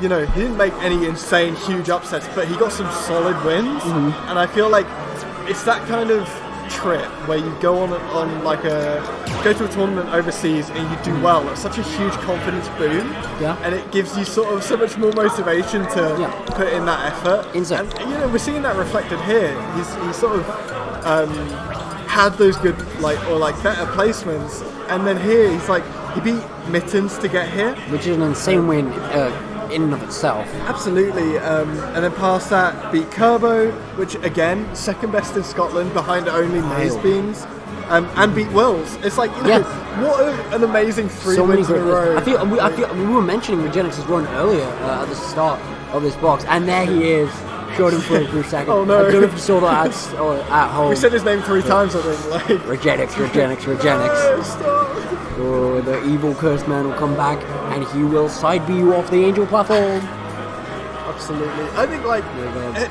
you know, he didn't make any insane, huge upsets, but he got some solid wins. And I feel like it's that kind of trip where you go on like go to a tournament overseas and you do well. It's such a huge confidence boom, and it gives you sort of so much more motivation to put in that effort. And you know, we're seeing that reflected here. He's sort of had those good better placements, and then here he's like, he beat Mittens to get here, which is an insane win in and of itself. Absolutely. And then past that, beat Kerbo, which again, second best in Scotland behind only Maze Beans, and beat Wills. It's like, you know, what an amazing 3 wins in a row. I feel we were mentioning Regenix's run earlier at the start of this box, and there he is. Showed him for a second. Oh no! I don't know if you saw that at home. We said his name 3 times, I think. Like Regenix. Oh, the evil cursed man will come back, and he will side B you off the angel platform. Absolutely. I think like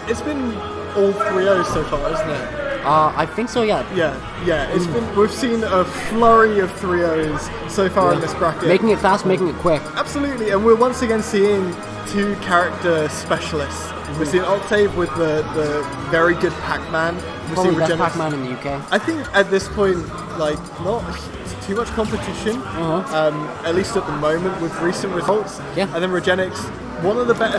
it's been all 3-0s so far, isn't it? I think so. Yeah. Yeah. It's been. We've seen a flurry of 3-0s so far in this bracket. Making it fast, making it quick. Absolutely, and we're once again seeing 2 character specialists. We've seen Octave with the very good Pac-Man. We've Probably seen best Pac-Man in the UK. I think at this point, like, not too much competition, at least at the moment with recent results. Yeah. And then Regenix, one of the better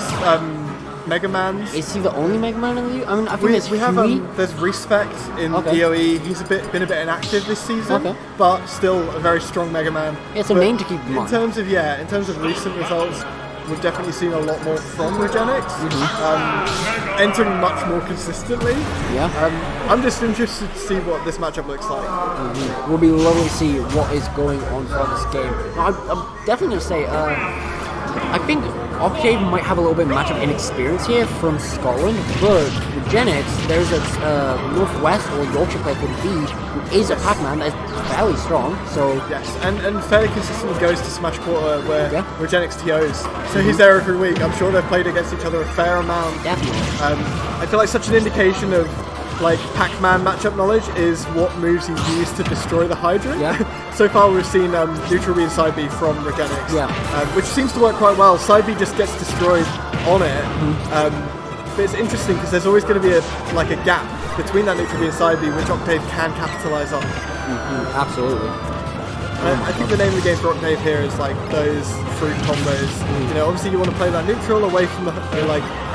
Mega Mans. Is he the only Mega Man in the UK? I mean, I think we have there's Respect in EOE. He's been a bit inactive this season, but still a very strong Mega Man. It's a name to keep in mind. In terms of recent results, we've definitely seen a lot more from Regenix, entering much more consistently. I'm just interested to see what this matchup looks like. Will be lovely to see what is going on for this game. I'm definitely going to say, I think Octave might have a little bit of matchup inexperience here from Scotland, but Regenix, there's a Northwest or Yorkshire player called V, who is a Pac-Man that is fairly strong, so... Yes, and fairly consistently goes to Smash Quarter where Regenix TOs, so he's there every week. I'm sure they've played against each other a fair amount. Definitely. I feel like such an indication of like Pac-Man matchup knowledge is what moves he used to destroy the Hydra. So far we've seen neutral B and side B from Regenix, which seems to work quite well. Side B just gets destroyed on it, but it's interesting because there's always going to be a gap between that neutral B and side B, which Octave can capitalize on. Absolutely. I think the name of the game for Octave here is like those fruit combos. You know, obviously you want to play that neutral away from the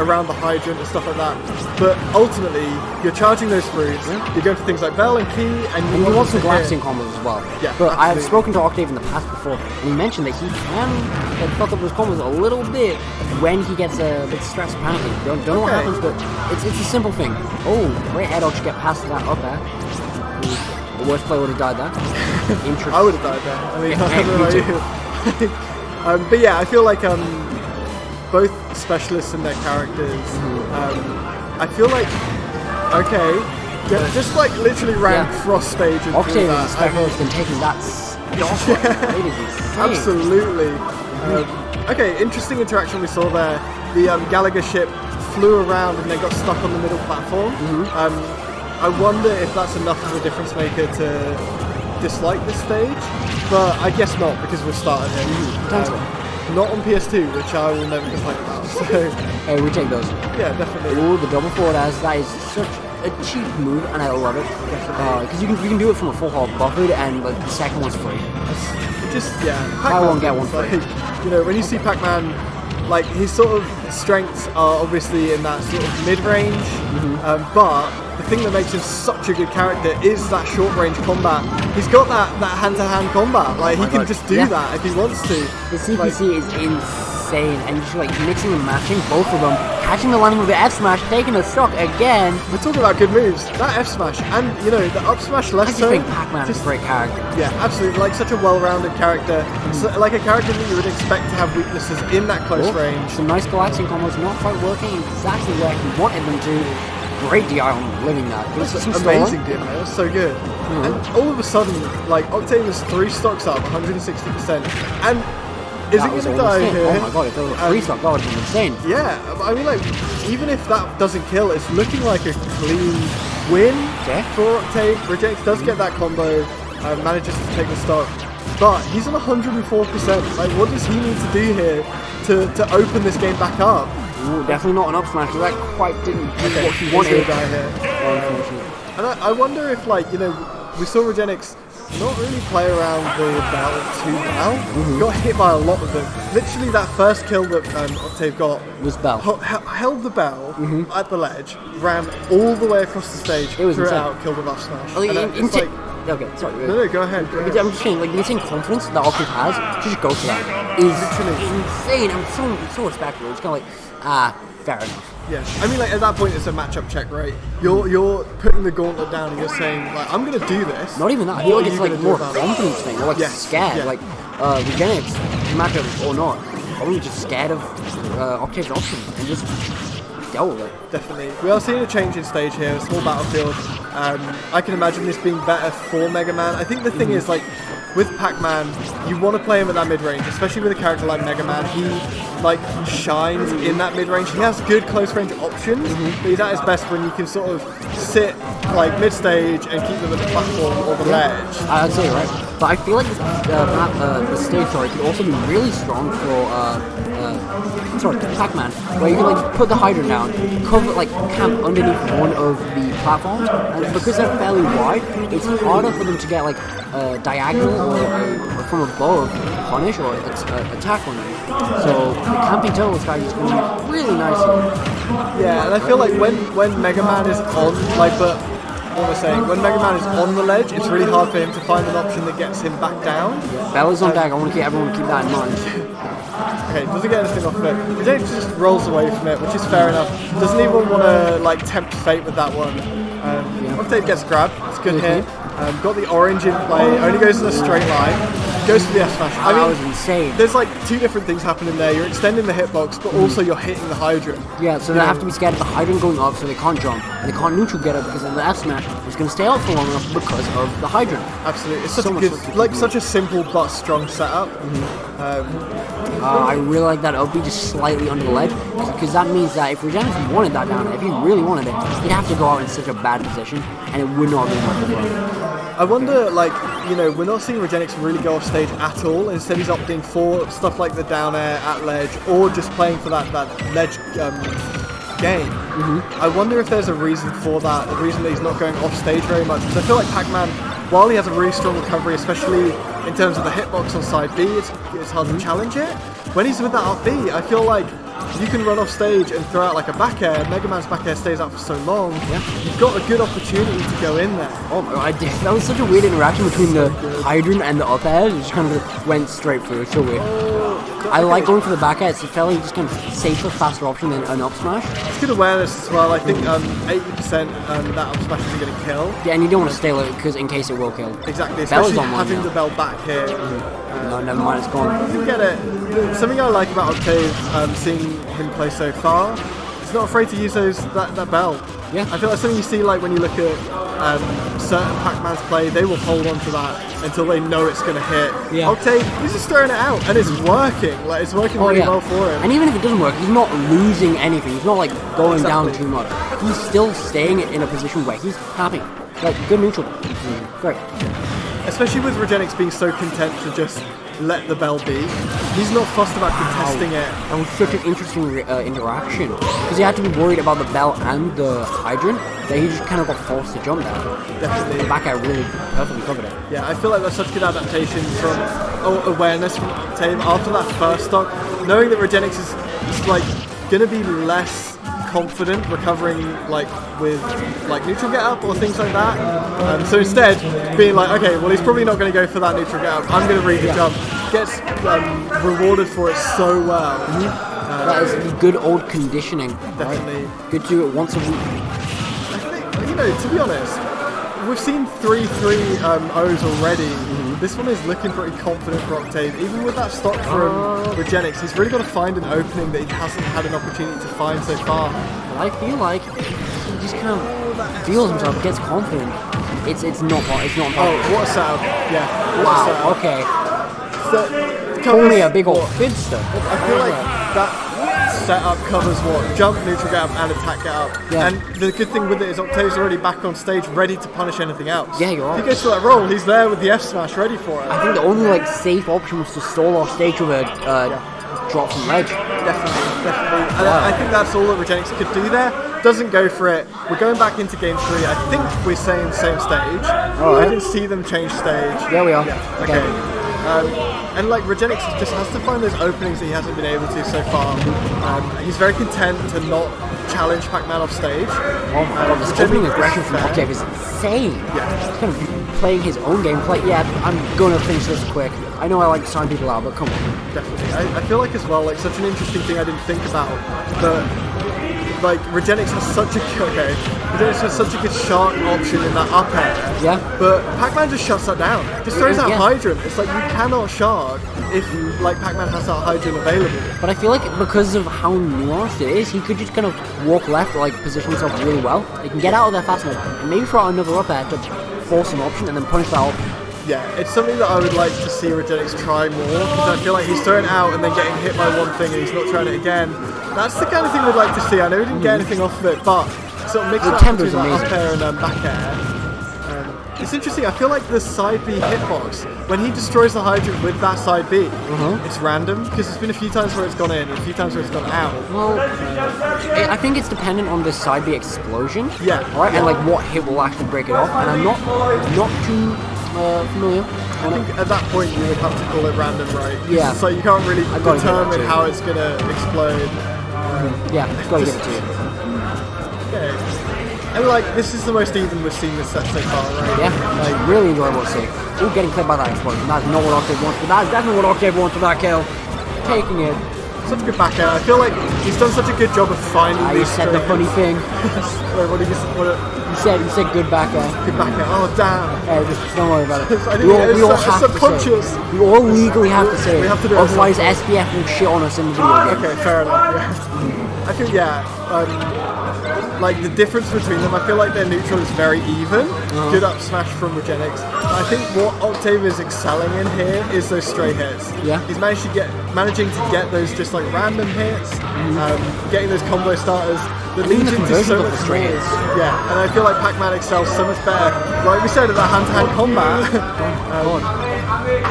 around the hydrant and stuff like that. But ultimately, you're charging those fruits. You go for things like Bell and Key, and you want some glaxing combos as well. Yeah, but I have spoken to Octave in the past before, and he mentioned that he can fuck up his combos a little bit when he gets a bit stressed, panicking. Don't know what happens, but it's a simple thing. Oh, great head dodge to get past that up there. The worst player would have died there. Interesting. I would have died there. I mean, I don't know about you. But yeah, I feel like both specialists in their characters. I feel like just like literally ran cross stage and Octave as a specialist has been taking that stock. It is insane. Absolutely. Okay, interesting interaction we saw there. The Gallagher ship flew around and then got stuck on the middle platform. I wonder if that's enough of a difference maker to dislike this stage, but I guess not because we've started it. Not on PS2, which I will never complain about. So, hey, we take those. Yeah, definitely. Ooh, the double forward as that is such a cheap move, and I love it because you can do it from a full hard buffered, and like the second one's free. Buy one get one free. You know, when you see Pac-Man, like his sort of strengths are obviously in that sort of mid-range, but the thing that makes him such a good character is that short-range combat. He's got that hand-to-hand combat. Like he can just do that if he wants to. The CPC is insane, and just like mixing and matching both of them, catching the landing with the F smash, taking a stock again. We're talking about good moves. That F smash and the up smash less so. I think Pac-Man is a great character. Yeah, absolutely. Like such a well-rounded character. So, like a character that you would expect to have weaknesses in that close range. Some nice collapsing combos, not quite working exactly where he wanted them to. Great DI on living that. It was amazing DI. It was so good. And all of a sudden, like Octave was 3 stocks up, 160%, and is it going to die here? Oh my god! If there was a 3-stock, that would have been insane. Yeah, I mean, like even if that doesn't kill, it's looking like a clean win for Octave. Regenix does get that combo, manages to take the stock. but he's on 104%. Like, what does he need to do here to open this game back up? Ooh, definitely not an up smash, because that quite didn't do what he wanted. And I wonder if, like, you know, we saw Regenix not really play around the bell too well. Got hit by a lot of them. Literally, that first kill that Octave got was bell. Held the bell at the ledge, ran all the way across the stage, it was threw it insane. out, killed with up smash. Okay, sorry. No, go ahead. I'm just saying, like, the insane confidence that Octave has to just go for that is insane. I'm so respectful. It's kind of like, fair enough. Yeah, I mean, like, at that point, it's a matchup check, right? You're putting the gauntlet down and you're saying, like, I'm gonna do this. Not even that. I feel like it's like more confidence thing, or like scared. Yeah. Like Regenix, matchup or not, probably just scared of Octave's options and just dealt with it. Definitely. We are seeing a change in stage here, a small battlefield. I can imagine this being better for Mega Man. I think the thing is, like, with Pac-Man, you want to play him at that mid-range, especially with a character like Mega Man. He, like, shines in that mid-range. He has good close-range options, but he's at his best when you can sort of sit, like, mid-stage and keep them at the platform or the ledge. I'd say right, but I feel like the stage could also be really strong for Pac-Man, where you can, like, put the hydrant down, cover, like, camp underneath one of the platforms, and because they're fairly wide, it's harder for them to get, like, diagonal or from above punish or attack on you. So the camping turtle strategy is going to be really nice here. Yeah, and I feel like when Mega Man is on, like, but what we're saying, when Mega Man is on the ledge, it's really hard for him to find an option that gets him back down. Bell is on deck. I want to everyone keep that in mind. Okay, doesn't get anything off of it. He just rolls away from it, which is fair enough. Doesn't even want to, like, tempt fate with that one. Octave gets grabbed. It's good hit. Got the orange in play. Only goes in a straight line. Goes for the S smash. I mean, that was insane. There's like two different things happening there. You're extending the hitbox, but also you're hitting the hydrant. Yeah, so they have to be scared of the hydrant going up, so they can't jump. And they can't neutral get up because then the S smash is going to stay out for long enough because of the hydrant. Absolutely, it's such a good, like, such a simple but strong setup. I really like that up B just slightly under the ledge, because that means that if Regenix wanted that down, if he really wanted it, he'd have to go out in such a bad position, and it would not be much fun. I wonder, like, you know, we're not seeing Regenix really go off stage at all. Instead, he's opting for stuff like the down air at ledge, or just playing for that ledge game. I wonder if there's a reason for that, a reason that he's not going off stage very much. Because I feel like Pac-Man, while he has a really strong recovery, especially in terms of the hitbox on side B, it's hard to challenge it. When he's with that up B, I feel like you can run off stage and throw out like a back air. Mega Man's back air stays out for so long. Yeah. You've got a good opportunity to go in there. Oh my god, that was such a weird interaction between the hydrant and the up air. It just kind of went straight through. It's so weird. I like going for the back air. It's a fairly just kind of safer, faster option than an up smash. It's good awareness as well. I think 80% that up smash isn't going to kill. Yeah, and you don't want to stay low because in case it will kill. Exactly, especially having the bell back here. No, never mind, it's gone. You get it. Something I like about Octave, seeing him play so far, he's not afraid to use that bell. Yeah. I feel like something you see, like, when you look at certain Pac-Man's play, they will hold on to that until they know it's going to hit. Yeah. Octave, he's just throwing it out, and it's working. Like, it's working really well for him. And even if it doesn't work, he's not losing anything. He's not, like, going down too much. He's still staying in a position where he's happy. Like, good neutral. Great. Especially with Regenix being so content to just let the bell be. He's not fussed about contesting it. That was such an interesting interaction. Because he had to be worried about the bell and the hydrant, that he just kind of got forced to jump there. Definitely. The back air really perfectly covered it. Yeah, I feel like that's such good adaptation from awareness from Octave after that first stock. Knowing that Regenix is like going to be less confident recovering, like, with, like, neutral get up or things like that. So instead, being like, okay, well, he's probably not going to go for that neutral get up. I'm going to read the jump. Gets rewarded for it so well. That is good old conditioning. Definitely. Right? Good to do it once a week. I think, you know, to be honest, we've seen 3-3 O's already. This one is looking pretty confident for Octave. Even with that stock from Regenix, he's really got to find an opening that he hasn't had an opportunity to find so far. I feel like he just kind of feels himself, gets confident. It's not impossible. Oh, what a setup. Yeah. Wow, okay. So, Only a big old fid stuff. I feel like that setup covers what? Jump, neutral get up, and attack get up. Yeah. And the good thing with it is Octave's already back on stage, ready to punish anything else. Yeah, you're right. If he goes for that roll, he's there with the F smash ready for it. I think the only like safe option was to stall off stage with a drop from ledge. Definitely. And I think that's all that Regenix could do there. Doesn't go for it. We're going back into game 3. I think we're saying same stage. Alright. I didn't see them change stage. There we are. Yeah. Okay. And like Regenix just has to find those openings that he hasn't been able to so far. He's very content to not challenge Pac-Man off stage. Oh my god, this opening aggression from Octave is insane. Yeah. He's kind of playing his own game. Like, yeah, I'm gonna finish this quick. I know I like to sign people out, but come on. Definitely. I feel like as well, like such an interesting thing I didn't think about, but like Regenix has such a good shark option in that up air. Yeah. But Pac-Man just shuts that down. Just throws out Yeah. hydrant. It's like you cannot shark if like Pac-Man has that hydrant available. But I feel like because of how nuanced it is, he could just kind of walk left, like position himself really well. He can get out of there fast enough, and maybe throw out another up air to force an option and then punish that option. Yeah, it's something that I would like to see Regenix try more, because I feel like he's throwing it out and then getting hit by one thing and he's not trying it again. That's the kind of thing we'd like to see. I know we didn't get anything off of it, but sort of mix it up between that up air and back air. It's interesting, I feel like the side B hitbox, when he destroys the hydrant with that side B, it's random, because there's been a few times where it's gone in and a few times where it's gone out. Well, I think it's dependent on the side B explosion. Yeah. Right, and like what hit will actually break it off, and I'm not too familiar. I think at that point you would have to call it random, right? Yeah. So you can't really determine how it's going to explode. Yeah, I've got to give it to you. Okay. And like, this is the most even we've seen this set so far, right? Yeah, like really enjoyable to see. Ooh, getting clipped by that explosion. That's not what Octave wants, but that's definitely what Octave wants for that kill. Taking it. Such a good back air. I feel like he's done such a good job of finding You these said the funny thing. Wait, what did you say? You said good back air. Good back air. Oh, damn. Hey, just don't worry about it. I didn't We all have to subconscious. say it. We all legally have to say it. We have to do it Otherwise, SBF will shit on us in the video game. Okay, fair enough. Yeah. I think, like the difference between them, I feel like their neutral is very even. Good up smash from Regenix. I think what Octave is excelling in here is those stray hits. Yeah. He's managing to get those just like random hits, getting those combo starters that leads into so much stray more. hits. Yeah, and I feel like Pac-Man excels so much better. Like we said, at that hand-to-hand combat.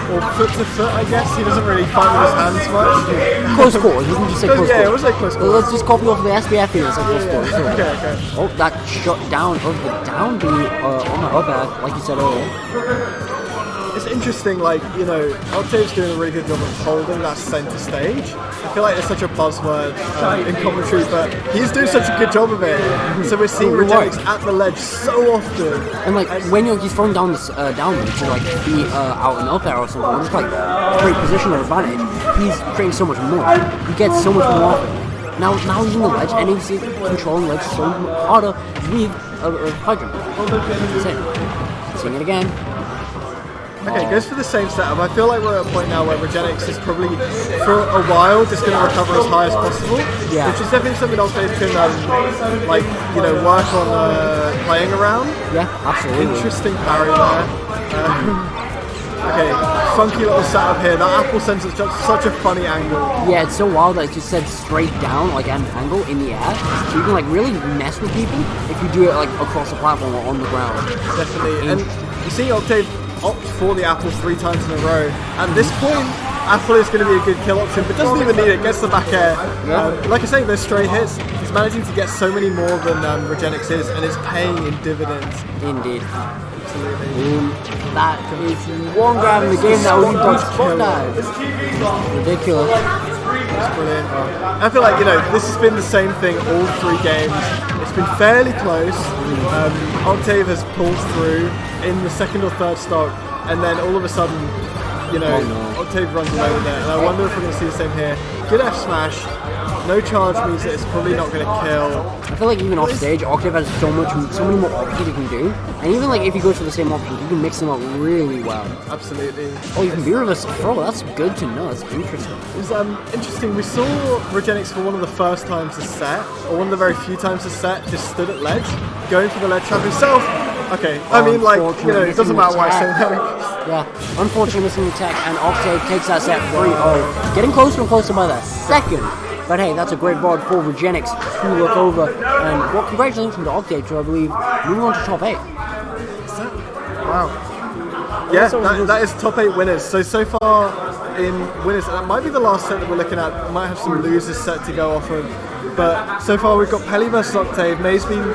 Or foot to foot, I guess. He doesn't really fight with his hands much. Close quarters, we can just say close quarters. Yeah, it was like close quarters. Let's just copy off the SBF here. It's like close quarters. Okay. Oh, that shut down of the down B on my up air, like you said earlier. It's interesting, like, you know, Octave's doing a really good job of holding that center stage. I feel like it's such a buzzword in commentary, but he's doing such a good job of it. So we're seeing Regenix at the ledge so often. And like when he's throwing down this down B to like be out and up air or something, it's like great positional advantage. He's creating so much more. He gets so much more often. Now he's in the ledge and he's controlling ledge so harder with a hydrant. Seeing it again. Okay, goes for the same setup. I feel like we're at a point now where Regenix is probably, for a while, just going to recover as high as possible. Yeah. Which is definitely something Octave can, like, you know, work on playing around. Yeah, absolutely. Interesting parry there. Okay, funky little setup here. That apple sends us just such a funny angle. Yeah, it's so wild that it just said straight down, like at an angle in the air. So you can like really mess with people if you do it like across the platform or on the ground. Definitely. And you see Octave opt for the apple 3 times in a row. At this point, apple is going to be a good kill option, but doesn't even need it. Gets the back air. Like I say, those stray hits, he's managing to get so many more than Regenix is, and it's paying in dividends. Indeed. Absolutely. That is one grab in the game that we dodged spot dive. Ridiculous. That's brilliant. I feel like, you know, this has been the same thing all 3 games. It's been fairly close. Octave has pulled through in the 2nd or 3rd stock, and then all of a sudden, you know, Octave runs away with it. And I wonder if we're going to see the same here. Good F smash. No charge means that it's probably not going to kill. I feel like even off stage, Octave has so many more options he can do. And even like if he goes for the same options, you can mix them up really well. Absolutely. Oh, you can be reverse throw. That's good to know. That's interesting. It was interesting. We saw Regenix for one of the first times this set, or one of the very few times this set, just stood at ledge, going for the ledge trap himself. Okay, I mean, like, you know, it doesn't matter why I say that. Yeah, unfortunately missing the tech, and Octave takes that set 3-0. Getting closer and closer by the second. But hey, that's a great VOD for Regenix to look over. And well, congratulations to Octave to, I believe, moving on to top 8. Wow. Yeah, that is top 8 winners. So far in winners, that might be the last set that we're looking at. We might have some losers set to go off of. But so far we've got Pelly versus Octave, Maze being